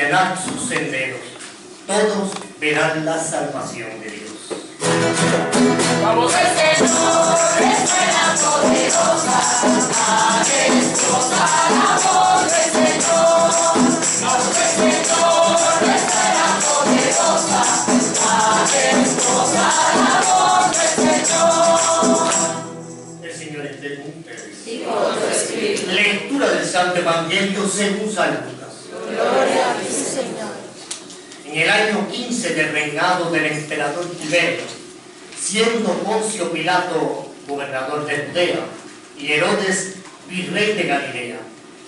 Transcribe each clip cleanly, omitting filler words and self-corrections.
allanar sus senderos, todos verán la salvación de Dios. Vamos al Señor, escuela poderosa, majestuosa la voz del Señor. Vamos al Señor, escuela poderosa, majestuosa la voz del Señor. El Señor esté con ustedes. Y con tu espíritu. Lectura del Santo Evangelio según San Lucas. Gloria a ti, Señor. En el año 15 del reinado del emperador Tiberio, siendo Poncio Pilato gobernador de Judea y Herodes virrey de Galilea,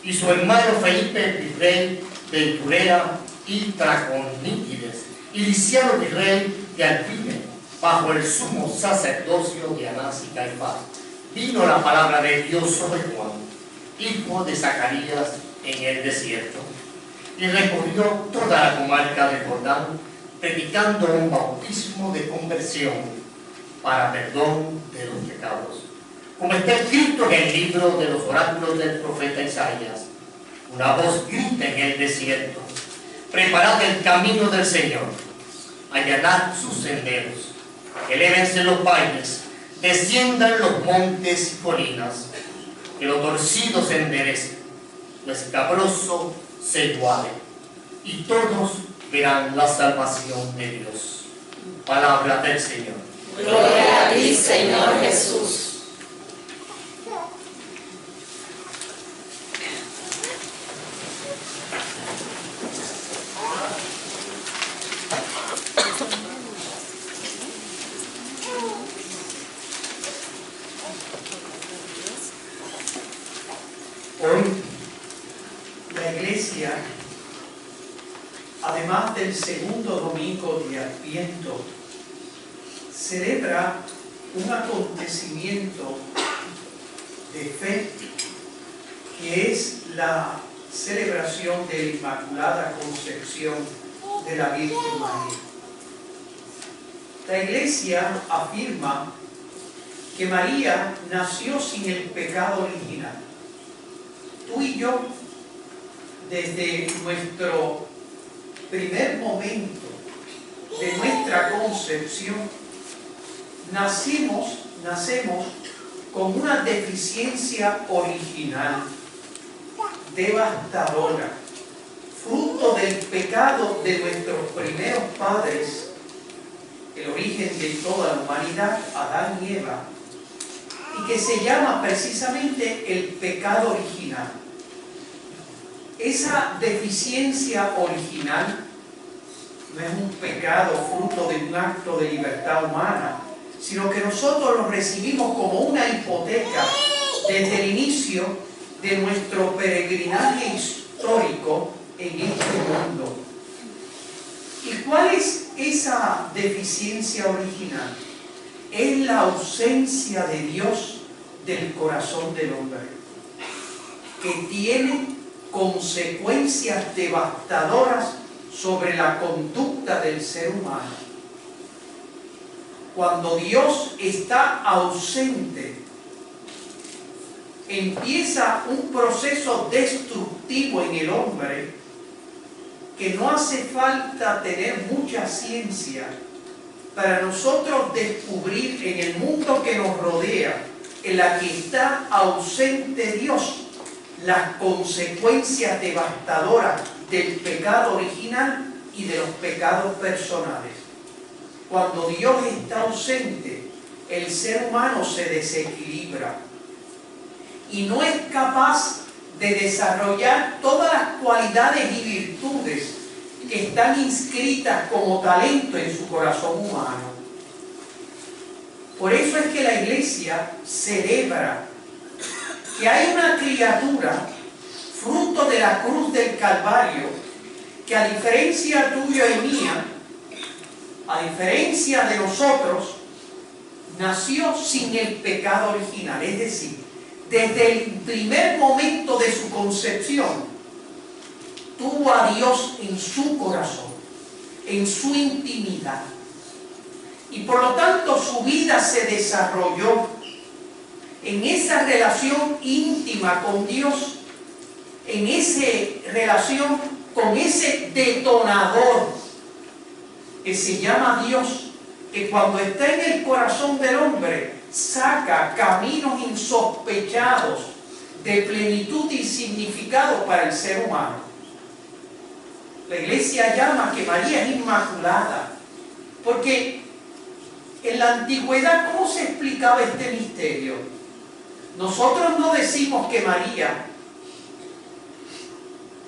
y su hermano Felipe virrey de Iturea y Traconítides, y Liciano virrey de Alpine, bajo el sumo sacerdocio de Anás y Caifás, vino la palabra de Dios sobre Juan, hijo de Zacarías, en el desierto, y recorrió toda la comarca de Jordán, predicando un bautismo de conversión para perdón de los pecados, como está escrito en el libro de los oráculos del profeta Isaías. Una voz grita en el desierto: preparad el camino del Señor, allanad sus senderos, elévense los valles, desciendan los montes y colinas, que lo torcido se enderece, lo escabroso se iguale, y todos verán la salvación de Dios. Palabra del Señor. Gloria a ti, Señor Jesús. Hoy la Iglesia, además del segundo domingo de Adviento, celebra un acontecimiento de fe que es la celebración de la Inmaculada Concepción de la Virgen María. La Iglesia afirma que María nació sin el pecado original. Tú y yo, desde nuestro primer momento de nuestra concepción, nacemos con una deficiencia original, devastadora, fruto del pecado de nuestros primeros padres, el origen de toda la humanidad, Adán y Eva, y que se llama precisamente el pecado original. Esa deficiencia original no es un pecado fruto de un acto de libertad humana, sino que nosotros lo recibimos como una hipoteca desde el inicio de nuestro peregrinaje histórico en este mundo. ¿Y cuál es esa deficiencia original? Es la ausencia de Dios del corazón del hombre, que tiene consecuencias devastadoras sobre la conducta del ser humano. Cuando Dios está ausente, empieza un proceso destructivo en el hombre que no hace falta tener mucha ciencia para nosotros descubrir en el mundo que nos rodea, en la que está ausente Dios, las consecuencias devastadoras del pecado original y de los pecados personales. Cuando Dios está ausente, el ser humano se desequilibra y no es capaz de desarrollar todas las cualidades y virtudes que están inscritas como talento en su corazón humano. Por eso es que la Iglesia celebra que hay una criatura, fruto de la cruz del Calvario, que a diferencia tuya y mía, a diferencia de nosotros, nació sin el pecado original. Es decir, desde el primer momento de su concepción, tuvo a Dios en su corazón, en su intimidad. Y por lo tanto su vida se desarrolló en esa relación íntima con Dios, en esa relación con ese detonador que se llama Dios, que cuando está en el corazón del hombre, saca caminos insospechados de plenitud y significado para el ser humano. La iglesia llama que María es inmaculada, porque en la antigüedad, ¿cómo se explicaba este misterio? Nosotros no decimos que María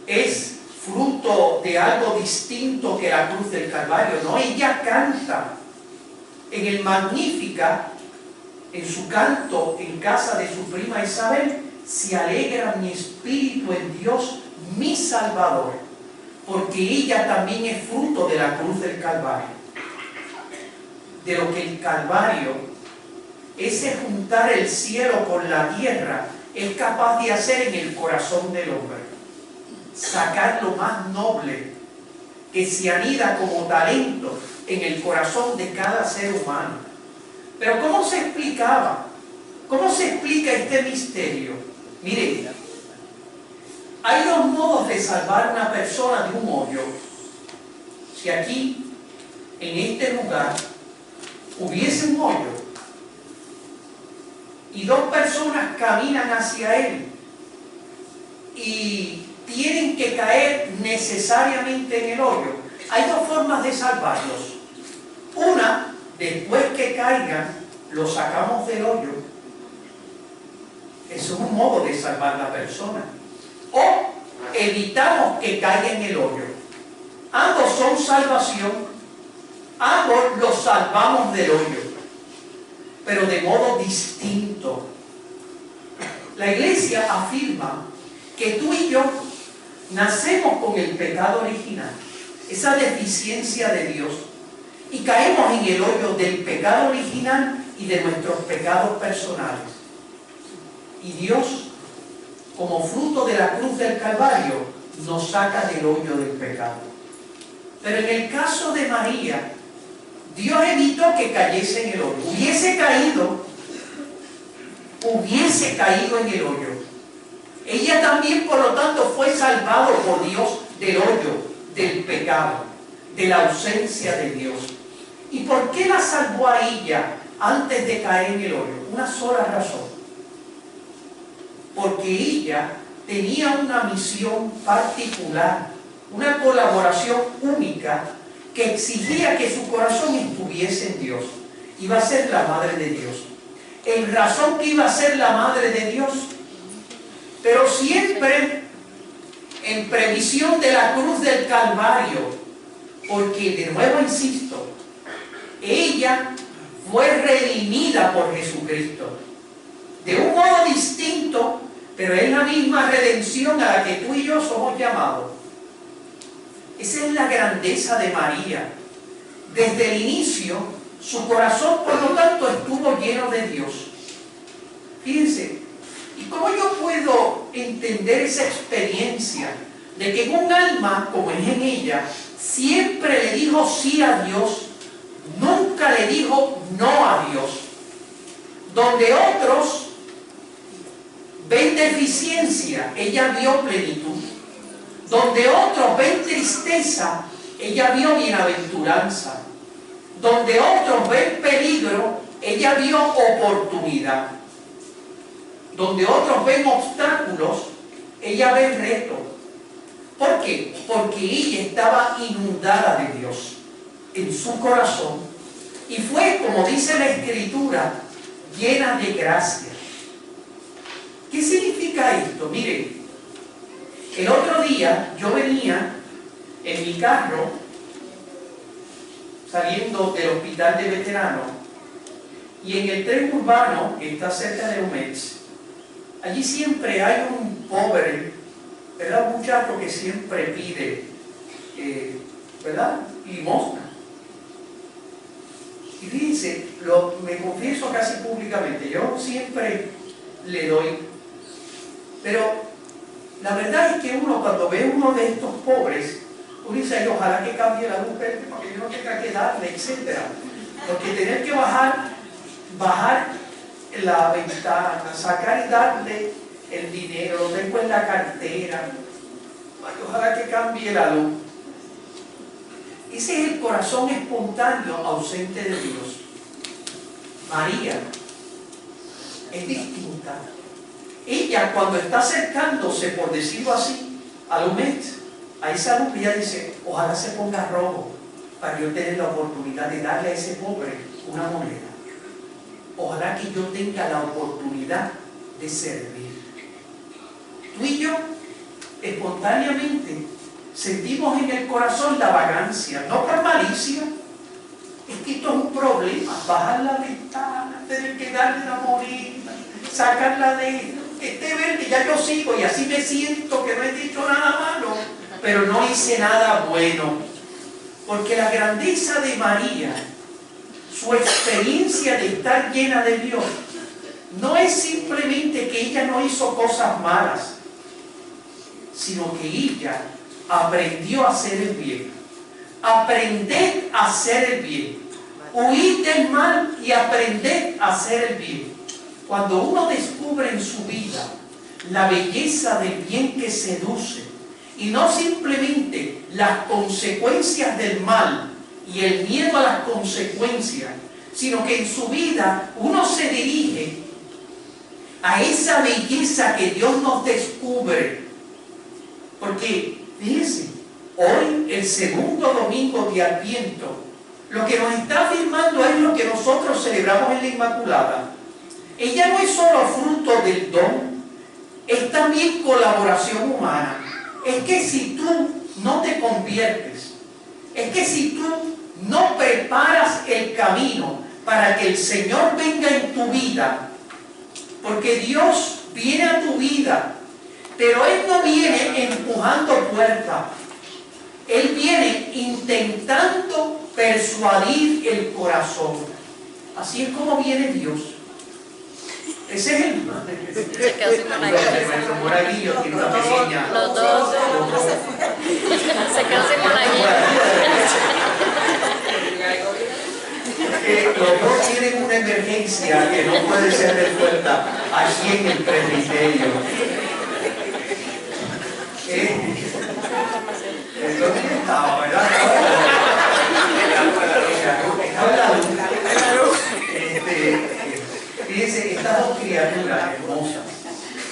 es fruto de algo distinto que la cruz del Calvario. No, ella canta en el Magnífica, en su canto en casa de su prima Isabel: se alegra mi espíritu en Dios, mi Salvador, porque ella también es fruto de la cruz del Calvario. De lo que el Calvario, ese juntar el cielo con la tierra, es capaz de hacer en el corazón del hombre. Sacar lo más noble que se anida como talento en el corazón de cada ser humano. Pero ¿cómo se explicaba? ¿Cómo se explica este misterio? Miren, hay dos modos de salvar a una persona de un hoyo. Si aquí, en este lugar, hubiese un hoyo y dos personas caminan hacia él y tienen que caer necesariamente en el hoyo, hay dos formas de salvarlos. Una, después que caigan, los sacamos del hoyo. Eso es un modo de salvar a la persona. O evitamos que caiga en el hoyo. Ambos son salvación. Ambos los salvamos del hoyo, pero de modo distinto. La iglesia afirma que tú y yo nacemos con el pecado original, esa deficiencia de Dios, y caemos en el hoyo del pecado original y de nuestros pecados personales. Y Dios, como fruto de la cruz del Calvario, nos saca del hoyo del pecado. Pero en el caso de María, Dios evitó que cayese en el hoyo. Hubiese caído en el hoyo. Ella también, por lo tanto, fue salvado por Dios del hoyo, del pecado, de la ausencia de Dios. ¿Y por qué la salvó a ella antes de caer en el hoyo? Una sola razón. Porque ella tenía una misión particular, una colaboración única, que exigía que su corazón estuviese en Dios. Iba a ser la madre de Dios. En razón que iba a ser la madre de Dios, pero siempre en previsión de la cruz del Calvario, porque, de nuevo insisto, ella fue redimida por Jesucristo. De un modo distinto, pero es la misma redención a la que tú y yo somos llamados. Esa es la grandeza de María. Desde el inicio, su corazón, por lo tanto, estuvo lleno de Dios. Fíjense, ¿y cómo yo puedo entender esa experiencia de que un alma, como es en ella, siempre le dijo sí a Dios, nunca le dijo no a Dios? Donde otros ven deficiencia, ella vio plenitud. Donde otros ven tristeza, ella vio bienaventuranza. Donde otros ven peligro, ella vio oportunidad. Donde otros ven obstáculos, ella ve reto. ¿Por qué? Porque ella estaba inundada de Dios en su corazón y fue, como dice la Escritura, llena de gracia. ¿Qué significa esto? Miren, el otro día yo venía en mi carro saliendo del hospital de veteranos y en el tren urbano que está cerca de Umets, allí siempre hay un pobre, ¿verdad? Un muchacho que siempre pide, ¿verdad? Limosna. Y fíjense, me confieso casi públicamente, yo siempre le doy, pero la verdad es que uno cuando ve uno de estos pobres, uno dice, ojalá que cambie la luz verde para que yo no tenga que darle, etc. Porque tener que bajar la ventana, sacar y darle el dinero, lo tengo en la cartera. Ay, ojalá que cambie la luz. Ese es el corazón espontáneo ausente de Dios. María es distinta. Ella, cuando está acercándose, por decirlo así, a esa luz, ella dice, ojalá se ponga rojo para yo tener la oportunidad de darle a ese pobre una moneda. Ojalá que yo tenga la oportunidad de servir. Tú y yo, espontáneamente, sentimos en el corazón la vagancia, no por malicia. Es que esto es un problema, bajar la ventana, tener que darle la moneda, sacarla de que esté verde, ya yo sigo y así me siento que no he dicho nada malo, pero no hice nada bueno. Porque la grandeza de María, su experiencia de estar llena de Dios, no es simplemente que ella no hizo cosas malas, sino que ella aprendió a hacer el bien. Aprender a hacer el bien. Huir del mal y aprender a hacer el bien. Cuando uno descubre en su vida la belleza del bien que seduce, y no simplemente las consecuencias del mal y el miedo a las consecuencias, sino que en su vida uno se dirige a esa belleza que Dios nos descubre. Porque, fíjense, hoy, el segundo domingo de Adviento, lo que nos está afirmando es lo que nosotros celebramos en la Inmaculada. Ella no es solo fruto del don, es también colaboración humana. Es que si tú no te conviertes, es que si tú no preparas el camino para que el Señor venga en tu vida, porque Dios viene a tu vida, pero Él no viene empujando puertas, Él viene intentando persuadir el corazón. Así es como viene Dios. Ese es el... Se quedó sin monaguillo. Nuestro monaguillo tiene una pequeña... Los dos. Se quedó sin monaguillo. Los dos tienen una emergencia que no puede ser resuelta aquí en el presbiterio. ¿Dónde estaba, verdad? Fíjense, estas dos criaturas hermosas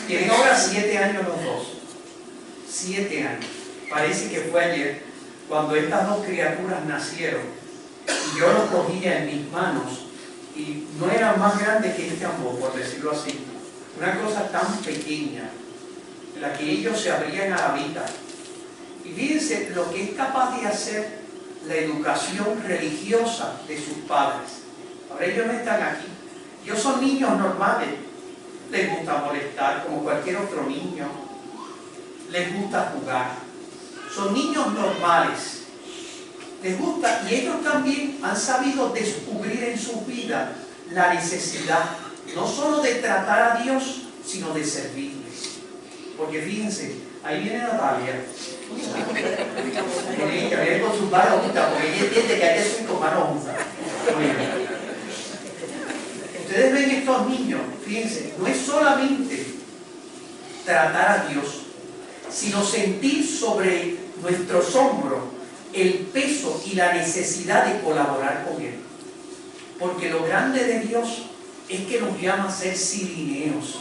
tienen ahora 7 años los dos. 7 años. Parece que fue ayer cuando estas dos criaturas nacieron y yo los cogía en mis manos y no eran más grandes que este ambos, por decirlo así. Una cosa tan pequeña en la que ellos se abrían a la vida. Y fíjense lo que es capaz de hacer la educación religiosa de sus padres. Ahora ellos no están aquí. Ellos son niños normales. Les gusta molestar como cualquier otro niño. Les gusta jugar. Son niños normales. Les gusta, y ellos también han sabido descubrir en su vida la necesidad, no solo de tratar a Dios, sino de servirle. Porque fíjense, ahí viene Natalia. Viene con sus manos juntas, porque ella entiende que hay que ser con manos juntas. Ustedes ven estos niños, fíjense, no es solamente tratar a Dios, sino sentir sobre nuestros hombros el peso y la necesidad de colaborar con Él. Porque lo grande de Dios es que nos llama a ser sirineos.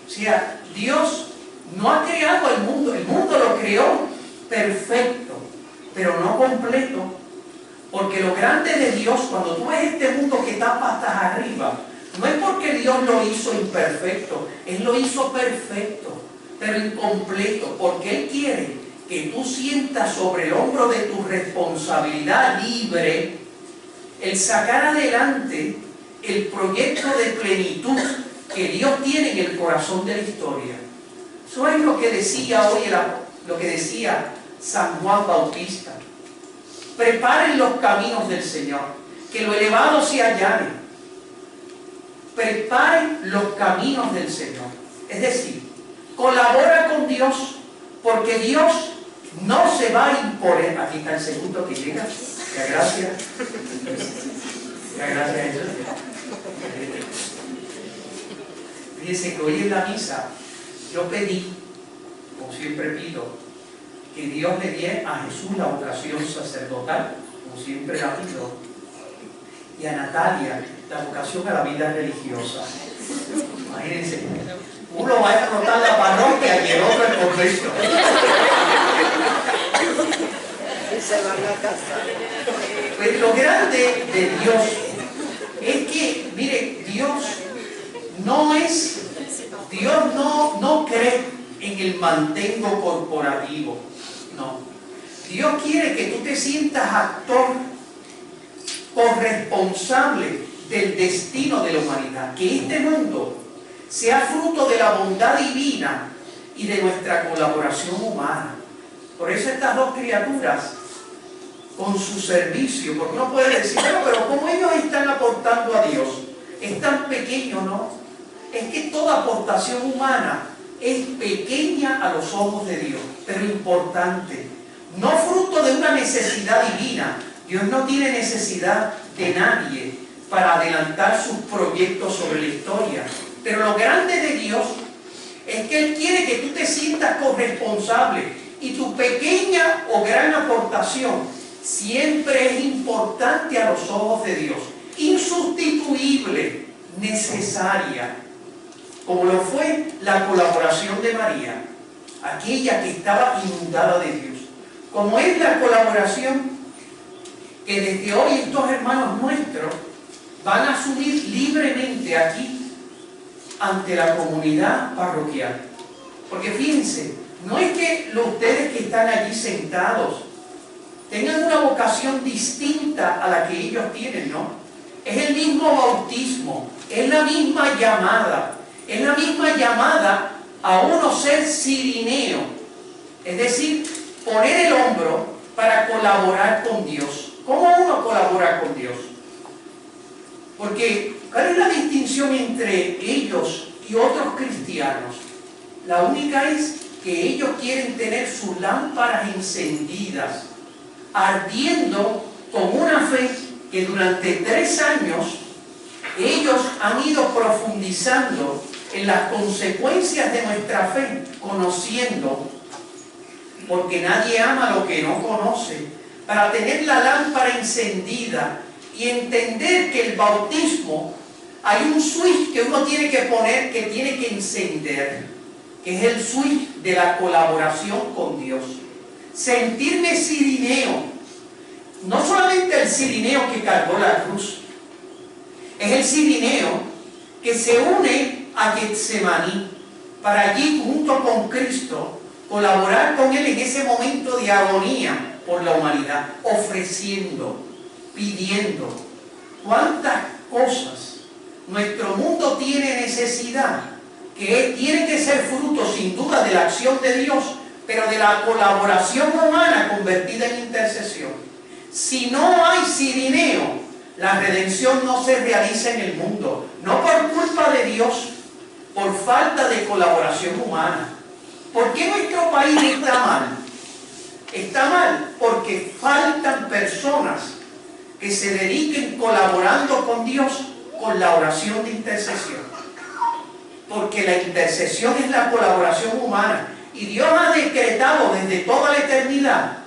O sea, Dios no ha creado el mundo lo creó perfecto, pero no completo. Porque lo grande de Dios, cuando tú ves este mundo que está patas arriba, no es porque Dios lo hizo imperfecto, Él lo hizo perfecto, pero incompleto, porque Él quiere que tú sientas sobre el hombro de tu responsabilidad libre el sacar adelante el proyecto de plenitud que Dios tiene en el corazón de la historia. Eso es lo que decía hoy, lo que decía San Juan Bautista. Preparen los caminos del Señor, que lo elevado se allane. Preparen los caminos del Señor. Es decir, colabora con Dios, porque Dios no se va a imponer. Aquí está el segundo que llega. Muchas gracias. Muchas gracias. Fíjense que hoy en la misa yo pedí, como siempre pido, que Dios le dé a Jesús la vocación sacerdotal, como siempre la pido, y a Natalia la vocación a la vida religiosa. Imagínense, uno va a explotar la parroquia y el otro el convento. Y se van a casar. Pues lo grande de Dios es que, mire, Dios no cree en el mantengo corporativo, no. Dios quiere que tú te sientas actor corresponsable del destino de la humanidad, que este mundo sea fruto de la bondad divina y de nuestra colaboración humana. Por eso estas dos criaturas, con su servicio, porque uno puede decir, pero ¿cómo ellos están aportando a Dios? Es tan pequeño, ¿no? Es que toda aportación humana es pequeña a los ojos de Dios, pero importante. No fruto de una necesidad divina. Dios no tiene necesidad de nadie para adelantar sus proyectos sobre la historia. Pero lo grande de Dios es que Él quiere que tú te sientas corresponsable y tu pequeña o gran aportación siempre es importante a los ojos de Dios, insustituible, necesaria, como lo fue la colaboración de María, aquella que estaba inundada de Dios, como es la colaboración que desde hoy estos hermanos nuestros van a asumir libremente aquí ante la comunidad parroquial. Porque fíjense, no es que ustedes que están allí sentados tengan una vocación distinta a la que ellos tienen, ¿no? Es el mismo bautismo, es la misma llamada, a uno ser cirineo, es decir, poner el hombro para colaborar con Dios. ¿Cómo uno colabora con Dios? Porque, ¿cuál es la distinción entre ellos y otros cristianos? La única es que ellos quieren tener sus lámparas encendidas, ardiendo con una fe que durante 3 años ellos han ido profundizando en las consecuencias de nuestra fe, conociendo, porque nadie ama lo que no conoce, para tener la lámpara encendida y entender que el bautismo, hay un switch que uno tiene que poner, que tiene que encender, que es el switch de la colaboración con Dios. Sentirme cirineo, no solamente el cirineo que cargó la cruz, es el cirineo que se une a Getsemaní para allí junto con Cristo colaborar con Él en ese momento de agonía por la humanidad, ofreciendo, pidiendo. ¿Cuántas cosas nuestro mundo tiene necesidad? Que tiene que ser fruto sin duda de la acción de Dios, pero de la colaboración humana convertida en intercesión. Si no hay cirineo, la redención no se realiza en el mundo, no por culpa de Dios, por falta de colaboración humana. ¿Por qué nuestro país está mal? Está mal porque faltan personas que se dediquen colaborando con Dios con la oración de intercesión. Porque la intercesión es la colaboración humana. Y Dios ha decretado desde toda la eternidad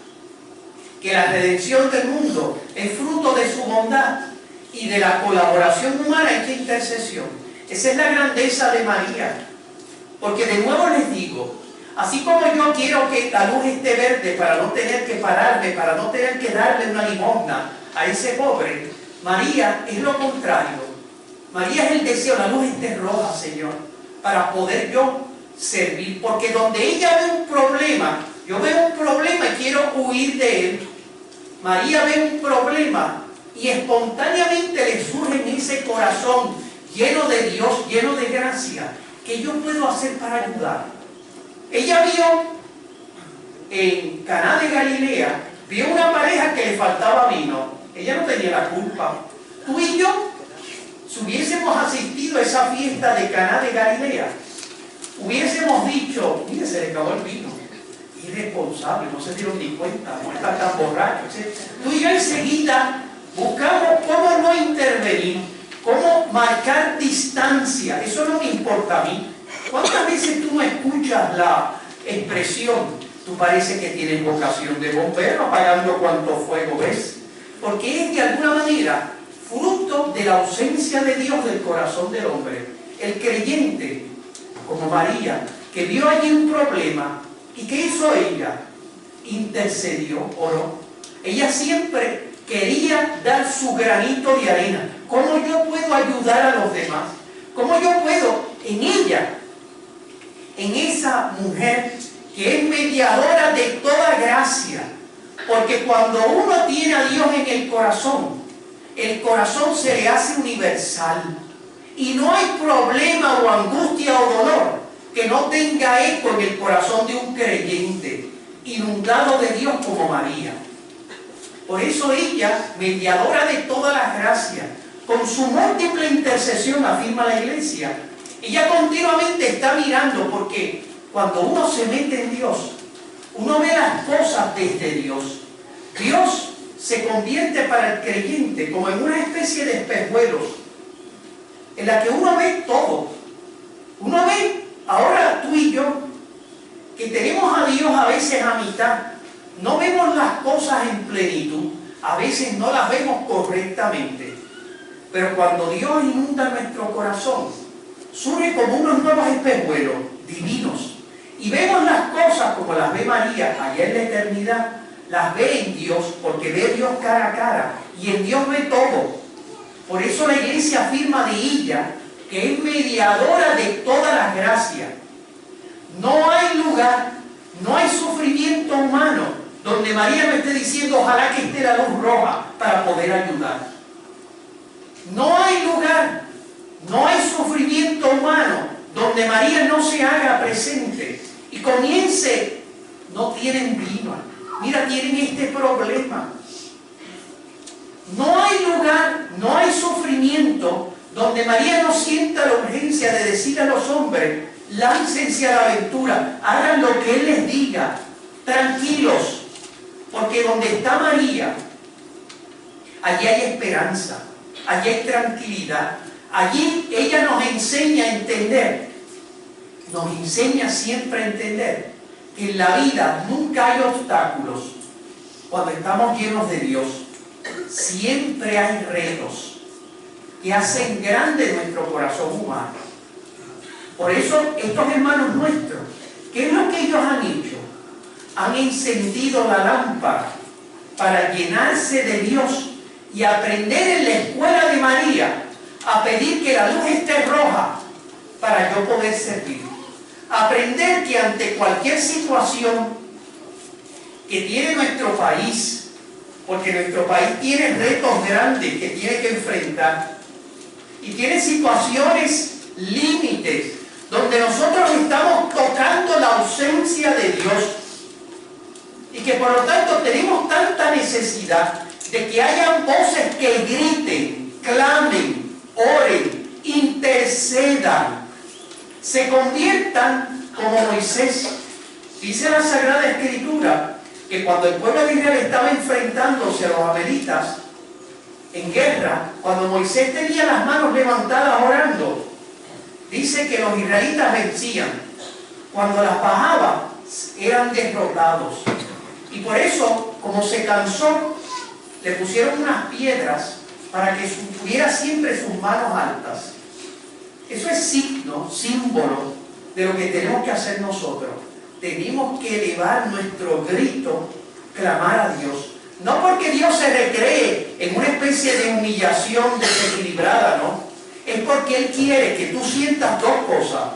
que la redención del mundo es fruto de su bondad y de la colaboración humana en esta intercesión. Esa es la grandeza de María. Porque de nuevo les digo, así como yo quiero que la luz esté verde para no tener que pararme, para no tener que darle una limosna a ese pobre, María es lo contrario. María es el deseo, la luz esté roja, Señor, para poder yo servir. Porque donde ella ve un problema, yo veo un problema y quiero huir de él. María ve un problema y espontáneamente le surge en ese corazón lleno de Dios, lleno de gracia, que yo puedo hacer para ayudar. Ella vio en Caná de Galilea, vio una pareja que le faltaba vino. Ella no tenía la culpa. Tú y yo, si hubiésemos asistido a esa fiesta de Caná de Galilea, hubiésemos dicho, mire, se le acabó el vino. Irresponsable, no se dieron ni cuenta, no están tan borrachos. Tú y yo enseguida buscamos cómo no intervenir, cómo marcar distancia. Eso no me importa a mí. ¿Cuántas veces tú no escuchas la expresión? Tú parece que tienes vocación de bombero, apagando cuanto fuego ves. Porque es de alguna manera fruto de la ausencia de Dios del corazón del hombre. El creyente, como María, que vio allí un problema, ¿y qué hizo ella? Intercedió, oró. Ella siempre quería dar su granito de arena. ¿Cómo yo puedo ayudar a los demás? ¿Cómo yo puedo en ella, en esa mujer que es mediadora de toda gracia? Porque cuando uno tiene a Dios en el corazón se le hace universal. Y no hay problema o angustia o dolor que no tenga eco en el corazón de un creyente, inundado de Dios como María. Por eso ella, mediadora de todas las gracias, con su múltiple intercesión, afirma la Iglesia, ella continuamente está mirando, porque cuando uno se mete en Dios, uno ve las cosas desde Dios. Dios se convierte para el creyente como en una especie de espejuelos, en la que uno ve todo. Uno ve, ahora tú y yo, que tenemos a Dios a veces a mitad, no vemos las cosas en plenitud, a veces no las vemos correctamente. Pero cuando Dios inunda nuestro corazón, surge como unos nuevos espejuelos divinos. Y vemos las cosas como las ve María allá en la eternidad, las ve en Dios, porque ve a Dios cara a cara, y en Dios ve todo. Por eso la Iglesia afirma de ella que es mediadora de todas las gracias. No hay lugar, no hay sufrimiento humano donde María me esté diciendo ojalá que esté la luz roja para poder ayudar. No hay lugar, no hay sufrimiento humano donde María no se haga presente y comience. No tienen vino, mira, tienen este problema. No hay lugar, no hay sufrimiento donde María no sienta la urgencia de decir a los hombres: láncense a la aventura, hagan lo que Él les diga, tranquilos, porque donde está María, allí hay esperanza, allí hay tranquilidad. Allí ella nos enseña a entender, nos enseña siempre a entender que en la vida nunca hay obstáculos cuando estamos llenos de Dios. Siempre hay retos que hacen grande nuestro corazón humano. Por eso estos hermanos nuestros, ¿qué es lo que ellos han hecho? Han encendido la lámpara para llenarse de Dios y aprender en la escuela de María a pedir que la luz esté roja para yo poder servir. Aprender que ante cualquier situación que tiene nuestro país, porque nuestro país tiene retos grandes que tiene que enfrentar y tiene situaciones límites donde nosotros estamos tocando la ausencia de Dios y que por lo tanto tenemos tanta necesidad de que hayan voces que griten, clamen, oren, intercedan, se conviertan como Moisés. Dice la Sagrada Escritura que cuando el pueblo de Israel estaba enfrentándose a los amalequitas en guerra, cuando Moisés tenía las manos levantadas orando, dice que los israelitas vencían. Cuando las bajaba, eran derrotados. Y por eso, como se cansó, le pusieron unas piedras para que tuviera siempre sus manos altas. Eso es signo, símbolo de lo que tenemos que hacer nosotros. Tenemos que elevar nuestro grito, clamar a Dios. No porque Dios se recree en una especie de humillación desequilibrada, no. Es porque Él quiere que tú sientas dos cosas: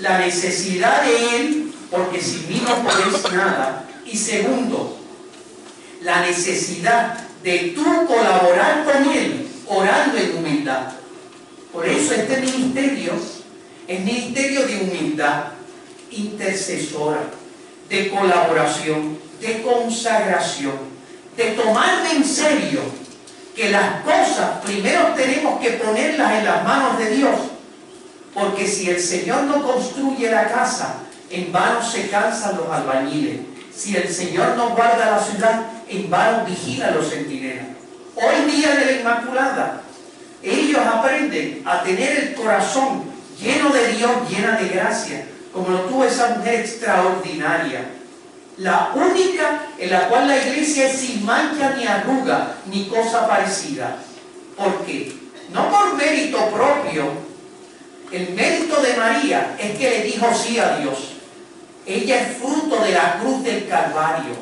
la necesidad de Él, porque sin mí no podéis nada, y segundo, la necesidad de tú colaborar con Él orando en humildad. Por eso este ministerio es ministerio de humildad intercesora, de colaboración, de consagración, de tomarme en serio que las cosas primero tenemos que ponerlas en las manos de Dios, porque si el Señor no construye la casa, en vano se cansan los albañiles. Si el Señor no guarda la ciudad, en vano vigilan los centinelas. Hoy día de la Inmaculada, ellos aprenden a tener el corazón lleno de Dios, llena de gracia, como lo tuvo esa mujer extraordinaria. La única en la cual la iglesia es sin mancha ni arruga ni cosa parecida. ¿Por qué? No por mérito propio. El mérito de María es que le dijo sí a Dios. Ella es fruto de la cruz del Calvario.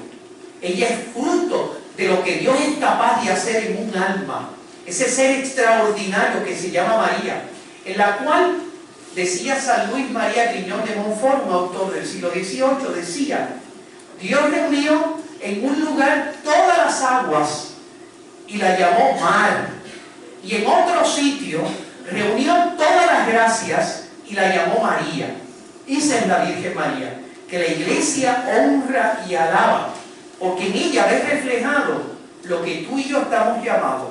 Ella es fruto de lo que Dios es capaz de hacer en un alma. Ese ser extraordinario que se llama María, en la cual, decía San Luis María Griñón de Montfort, un autor del siglo XVIII, decía: Dios reunió en un lugar todas las aguas y la llamó mar. Y en otro sitio reunió todas las gracias y la llamó María. Esa es la Virgen María, que la iglesia honra y alaba, porque en ella ves reflejado lo que tú y yo estamos llamados.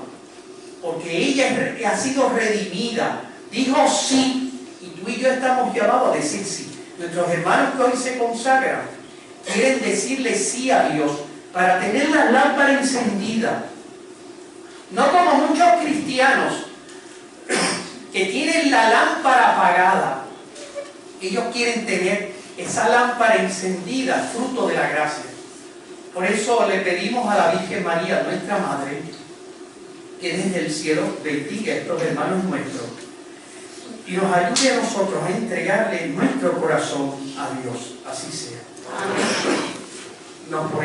Porque ella ha sido redimida, dijo sí, y tú y yo estamos llamados a decir sí. Nuestros hermanos que hoy se consagran quieren decirle sí a Dios para tener la lámpara encendida. No como muchos cristianos que tienen la lámpara apagada. Ellos quieren tener esa lámpara encendida, fruto de la gracia. Por eso le pedimos a la Virgen María, nuestra Madre, que desde el cielo bendiga a estos hermanos nuestros y nos ayude a nosotros a entregarle nuestro corazón a Dios. Así sea. Amén. Nos ponemos